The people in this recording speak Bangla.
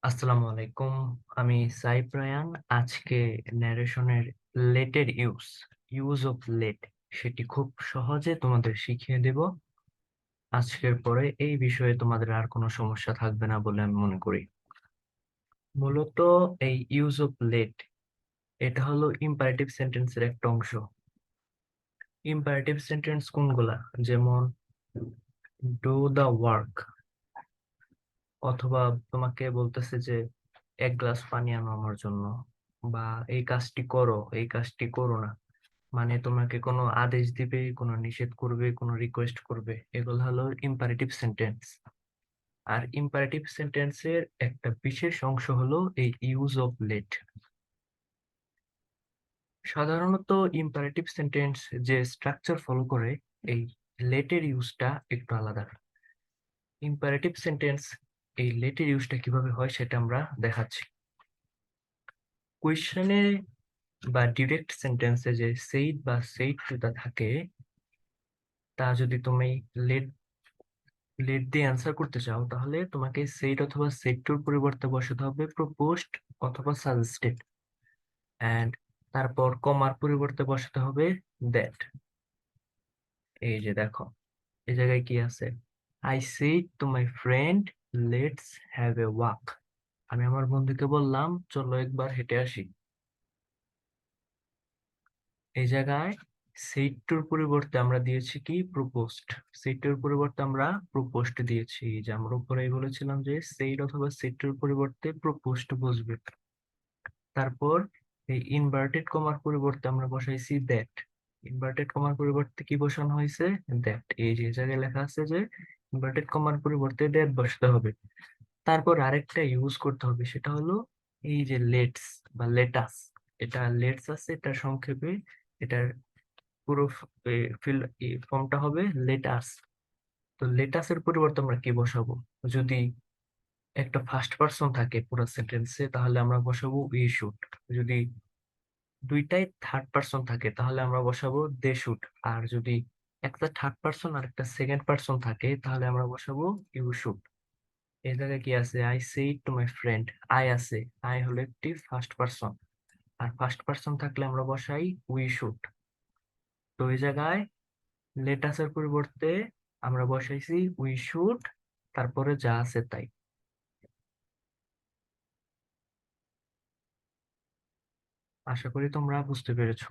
আসসালামু আলাইকুম। আমি সাইফ রায়ান। আজকে ন্যারেশনের লেটের ইউজ অফ লেট সেটি খুব সহজে তোমাদের শিখিয়ে দেব। আজকের পরে এই বিষয়ে তোমাদের আর কোনো সমস্যা থাকবে না বলে আমি মনে করি। মূলত এই ইউজ অফ লেট এটা হলো ইম্পারেটিভ সেন্টেন্সের একটা অংশ। ইম্পারেটিভ সেন্টেন্স কোনগুলা? যেমন ডু দা ওয়ার্ক, অথবা তোমাকে বলতেছে যে এক গ্লাস পানি আনো আমার জন্য, বা এই কাজটি করো, এই কাজটি করো না। মানে তোমাকে কোনো আদেশ দিবে, কোনো নিষেধ করবে, কোনো রিকোয়েস্ট করবে, এগুলো হলো ইম্পারেটিভ সেন্টেন্স। আর ইম্পারেটিভ সেন্টেন্সের একটা বিশেষ অংশ হলো এই ইউজ অফ লেট। সাধারণত ইম্পারেটিভ সেন্টেন্স যে স্ট্রাকচার ফলো করে, এই লেটের ইউজটা একটু আলাদা। ইম্পারেটিভ সেন্টেন্স এই লেটের ইউজটা কিভাবে হয় সেটা আমরা দেখাচ্ছি। কোয়েশ্চেনে বা ডিরেক্ট সেন্টেন্সে যে সেইড বা সেইড টুটা থাকে, তা যদি তুমি লেট লেট দিয়ে অ্যান্সার করতে চাও, তাহলে তোমাকে সেইড অথবা সেইড টুর পরিবর্তে বসাতে হবে প্রপোজড অথবা সাজেস্টেড, এন্ড তারপর কমার পরিবর্তে বসাতে হবে দ্যাট। এই যে দেখো, এই জায়গায় কি আছে? I said to my friend, let's have a walk. আমি আমার বন্ধুকে বললাম, চলো একবার হেঁটে আসি। এই জায়গায় সেইটুর পরিবর্তে আমরা দিয়েছি কি? প্রপোজড। সেইটুর পরিবর্তে আমরা প্রপোজড দিয়েছি। যে আমরা উপরেই বলেছিলাম যে সেইড অথবা সেইটুর পরিবর্তে প্রপোজড বসবে। তারপর এই ইনভার্টেড কমার পরিবর্তে আমরা বসাইছি দ্যাট। ইনভার্টেড কমার পরিবর্তে কি বসানো হয়েছে? দ্যাট। এই যে জায়গায় লেখা আছে যে ইনভার্টেড কমার পরিবর্তে দ্যাট বসাতে হবে। তারপর আরেকটা ইউজ করতে হবে, সেটা হলো এই যে লেটস বা লেটাস। এটা লেটস আছে, এটা সংক্ষেপে এটার পুরো ফিল ফর্মটা হবে লেটাস। তো লেটাসের পরিবর্তে আমরা কি বসাবো? যদি একটা ফার্স্ট পার্সন থাকে পুরো সেন্টেন্সে, তাহলে আমরা বসাবো উই শুড। যদি দুইটাই থার্ড পার্সন থাকে, তাহলে আমরা বসাবো দে শুড। আর যদি একটা থার্ড পার্সন আর একটা সেকেন্ড পার্সন থাকে, তাহলে আমরা বসাবো ইউ শুড। এই জায়গায় কি আছে? I say to my friend. I আছে, আই হলো একটি ফার্স্ট পার্সন, আর ফার্স্ট পার্সন থাকলে আমরা বসাই উই শুড। তো এই জায়গায় লেটাসের পরিবর্তে আমরা বসাইছি উই শুড, তারপরে যা আছে তাই। আশা করি তোমরা বুঝতে পেরেছো।